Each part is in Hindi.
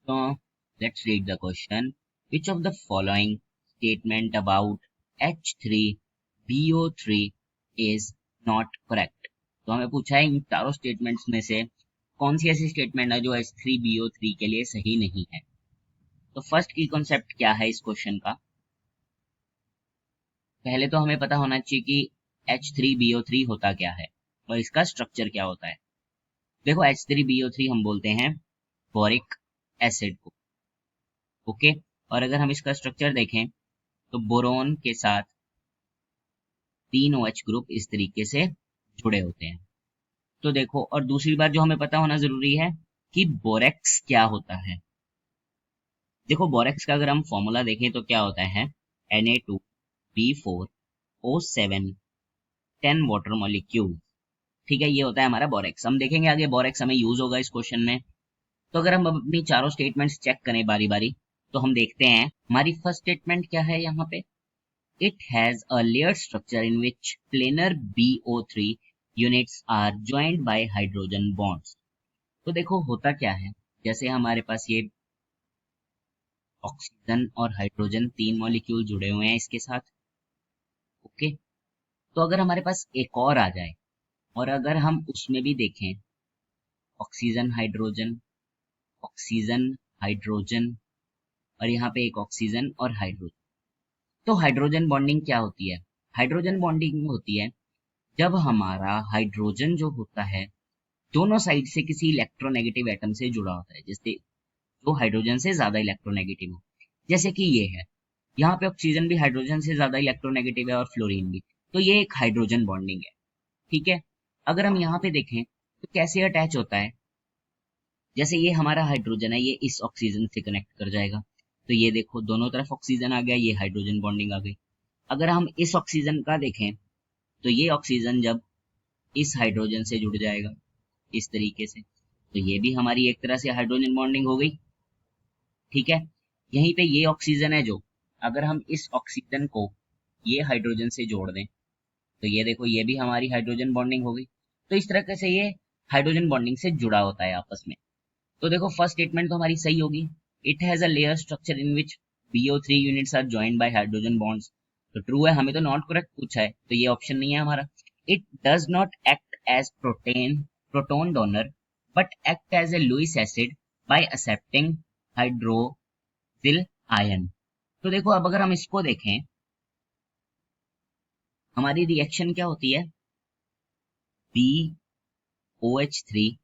So let's read the question. Which of the following statement about H3BO3 is not correct? तो हमें पूछा है इन चारों स्टेटमेंट्स में से कौन सी ऐसी स्टेटमेंट है जो H3BO3 के लिए सही नहीं है। तो फर्स्ट की कॉन्सेप्ट क्या है इस क्वेश्चन का, पहले तो हमें पता होना चाहिए कि H3BO3 होता क्या है और इसका स्ट्रक्चर क्या होता है। देखो H3BO3 हम बोलते हैं बोरिक एसिड को, ओके। और अगर हम इसका स्ट्रक्चर देखें तो बोरोन के साथ 3 OH ग्रुप इस तरीके से जुड़े होते हैं। तो देखो, और दूसरी बात जो हमें पता होना जरूरी है कि बोरेक्स क्या होता है। देखो बोरेक्स का अगर हम फॉर्मूला देखें तो क्या होता है, Na2B4O7 10 वाटर मॉलिक्यूल, ठीक है, ये होता है हमारा बोरेक्स। हम देखेंगे आगे बोरेक्स हमें यूज होगा इस क्वेश्चन में। तो अगर हम अपनी चारों स्टेटमेंट्स चेक करें बारी बारी तो हम देखते हैं हमारी फर्स्ट स्टेटमेंट क्या है यहाँ पे, it has a layered structure in which planar BO3 units are joined by hydrogen bonds. तो देखो होता क्या है, जैसे हमारे पास ये ऑक्सीजन और हाइड्रोजन 3 मॉलिक्यूल जुड़े हुए हैं इसके साथ, ओके। तो अगर हमारे पास एक और आ जाए और अगर हम उसमें भी देखें ऑक्सीजन हाइड्रोजन, ऑक्सीजन हाइड्रोजन और यहाँ पे एक ऑक्सीजन और हाइड्रोजन, तो हाइड्रोजन बॉन्डिंग क्या होती है, हाइड्रोजन बॉन्डिंग होती है जब हमारा हाइड्रोजन जो होता है दोनों साइड से किसी इलेक्ट्रोनेगेटिव एटम से जुड़ा होता है, जैसे जो हाइड्रोजन से ज्यादा इलेक्ट्रोनेगेटिव हो, जैसे कि ये है, यहाँ पे ऑक्सीजन भी हाइड्रोजन से ज्यादा इलेक्ट्रोनेगेटिव है और फ्लोरीन भी, तो ये एक हाइड्रोजन बॉन्डिंग है, ठीक है। अगर हम यहाँ पे देखें तो कैसे अटैच होता है, जैसे ये हमारा हाइड्रोजन है, ये इस ऑक्सीजन से कनेक्ट कर जाएगा, तो ये देखो दोनों तरफ ऑक्सीजन आ गया, ये हाइड्रोजन बॉन्डिंग आ गई। अगर हम इस ऑक्सीजन का देखें तो ये ऑक्सीजन जब इस हाइड्रोजन से जुड़ जाएगा इस तरीके से, तो ये भी हमारी एक तरह से हाइड्रोजन बॉन्डिंग हो गई, ठीक है। यहीं पे ये ऑक्सीजन है जो, अगर हम इस ऑक्सीजन को ये हाइड्रोजन से जोड़ दें तो ये देखो ये भी हमारी हाइड्रोजन बॉन्डिंग हो गई। तो इस तरह से ये हाइड्रोजन बॉन्डिंग से जुड़ा होता है आपस में। तो देखो फर्स्ट स्टेटमेंट तो हमारी सही होगी, it has a layer structure in which BO3 units are joined by hydrogen bonds, तो ट्रू है, हमें तो नॉट करेक्ट पूछा है तो ये ऑप्शन नहीं है हमारा। It does not act as proton donor but act as a Lewis acid by accepting hydroxyl ion. तो देखो अब अगर हम इसको देखें हमारी रिएक्शन क्या होती है, BOH3,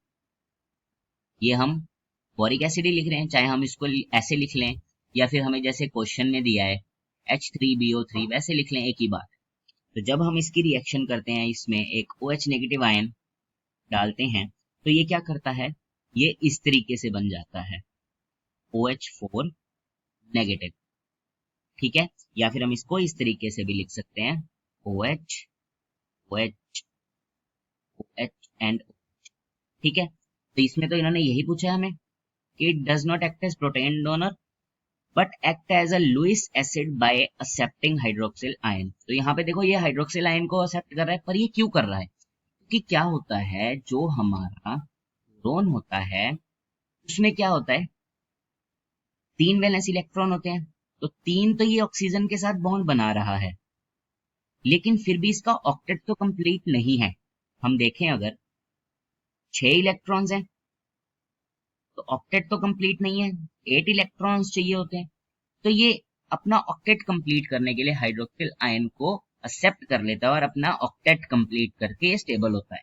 ये हम बोरिक एसिड ही लिख रहे हैं, चाहे हम इसको ऐसे लिख लें या फिर हमें जैसे क्वेश्चन में दिया है H3BO3 वैसे लिख लें, एक ही बात। तो जब हम इसकी रिएक्शन करते हैं, इसमें एक OH नेगेटिव आयन डालते हैं तो ये क्या करता है, ये इस तरीके से बन जाता है OH4 नेगेटिव, ठीक है। या फिर हम इसको इस तरीके से भी लिख सकते हैं OH OH OH एंड, ठीक है। तो इसमें तो इन्होंने यही पूछा है हमें कि it does not act as proton donor but act as a Lewis acid by accepting hydroxyl ion. तो यहाँ पे देखो ये हाइड्रोक्सिल आयन को एक्सेप्ट कर रहा है, पर ये क्यों कर रहा है, क्योंकि क्या होता है जो हमारा बोरोन होता है उसमें क्या होता है, 3 वैलेंस इलेक्ट्रॉन होते हैं, तो 3 तो ये ऑक्सीजन के साथ बॉन्ड बना रहा है, लेकिन फिर भी इसका ऑक्टेट तो कंप्लीट नहीं है। हम देखें अगर 6 इलेक्ट्रॉन्स हैं तो ऑक्टेट तो कंप्लीट नहीं है, 8 इलेक्ट्रॉन्स चाहिए होते हैं, तो ये अपना ऑक्टेट कंप्लीट करने के लिए हाइड्रोक्सिल आयन को एक्सेप्ट कर लेता है और अपना ऑक्टेट कंप्लीट करके ये स्टेबल होता है,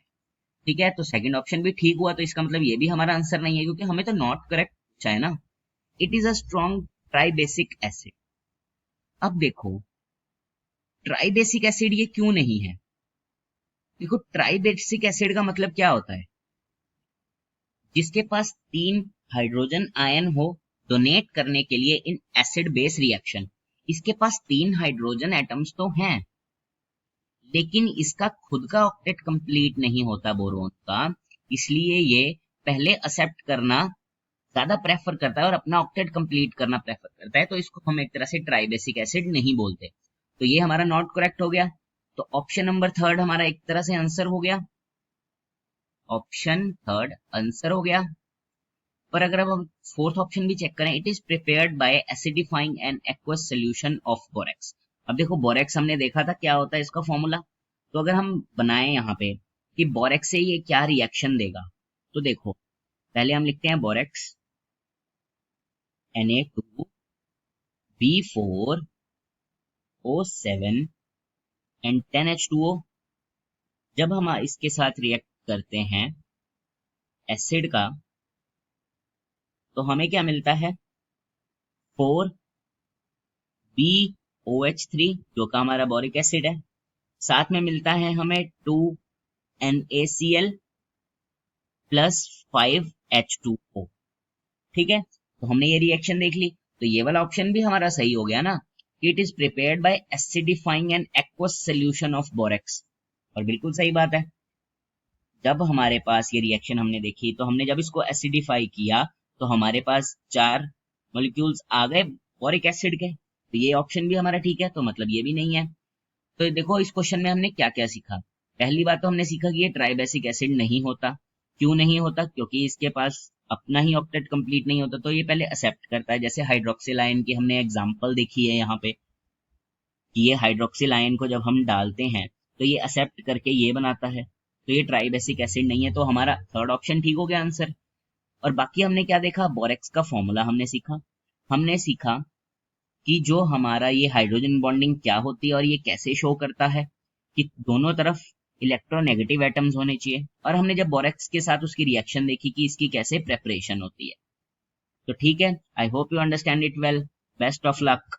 ठीक है। तो सेकंड ऑप्शन भी ठीक हुआ, तो इसका मतलब ये भी हमारा आंसर नहीं है क्योंकि हमें तो नॉट करेक्ट पूछा है ना। It is a strong tribasic acid. अब देखो ट्राइबेसिक एसिड ये क्यों नहीं है, देखो ट्राइबेसिक एसिड का मतलब क्या होता है, जिसके पास 3 हाइड्रोजन आयन हो डोनेट करने के लिए इन एसिड बेस रिएक्शन, इसके पास 3 हाइड्रोजन एटम्स तो हैं लेकिन इसका खुद का ऑक्टेट कंप्लीट नहीं होता बोरोन का, इसलिए ये पहले एक्सेप्ट करना ज्यादा प्रेफर करता है और अपना ऑक्टेट कंप्लीट करना प्रेफर करता है, तो इसको हम एक तरह से ट्राइबेसिक एसिड नहीं बोलते। तो ये हमारा नॉट करेक्ट हो गया, तो ऑप्शन नंबर थर्ड हमारा एक तरह से आंसर हो गया, ऑप्शन थर्ड आंसर हो गया। पर अगर अब हम फोर्थ ऑप्शन भी चेक करें, it is prepared by acidifying an aqueous solution of borax. अब देखो बोरेक्स हमने देखा था क्या होता है इसका फॉर्मूला, तो अगर हम बनाए यहाँ पे कि बोरेक्स से ये क्या रिएक्शन देगा, तो देखो पहले हम लिखते हैं बोरेक्स Na2B4O7 एंड 10H2O। जब हम इसके साथ रिएक्ट करते हैं एसिड का, तो हमें क्या मिलता है 4BOH3 जो का हमारा बोरिक एसिड है, साथ में मिलता है हमें 2NaCl प्लस 5H2O। ठीक है, तो हमने ये रिएक्शन देख ली, तो ये वाला ऑप्शन भी हमारा सही हो गया ना, it is prepared by acidifying an aqueous solution of borax. और बिल्कुल सही बात है, जब हमारे पास ये रिएक्शन हमने देखी, तो हमने जब इसको एसिडिफाई किया तो हमारे पास 4 मॉलिक्यूल्स आ गए बोरिक एसिड के, तो ये ऑप्शन भी हमारा ठीक है, तो मतलब ये भी नहीं है। तो देखो इस क्वेश्चन में हमने क्या क्या सीखा। पहली बात तो हमने सीखा कि ये ट्राइबेसिक एसिड नहीं होता। क्यों नहीं होता? क्योंकि इसके पास अपना ही ऑक्टेट कंप्लीट नहीं होता, तो ये पहले एक्सेप्ट करता है। जैसे हाइड्रोक्सिल आयन की हमने एग्जांपल देखी है यहाँ पे, कि ये हाइड्रोक्सिल आयन को जब हम डालते हैं तो ये एक्सेप्ट करके ये बनाता है, तो ये ट्राइबेसिक एसिड नहीं है, तो हमारा थर्ड ऑप्शन ठीक हो गया आंसर। और बाकी हमने क्या देखा, बोरेक्स का फॉर्मूला हमने सीखा। हमने सीखा कि जो हमारा ये हाइड्रोजन बॉन्डिंग क्या होती है और ये कैसे शो करता है, कि दोनों तरफ इलेक्ट्रोनेगेटिव एटम्स होने चाहिए। और हमने जब बोरेक्स के साथ उसकी रिएक्शन देखी कि इसकी कैसे प्रेपरेशन होती है। तो ठीक है, I hope you understand it well. Best of luck.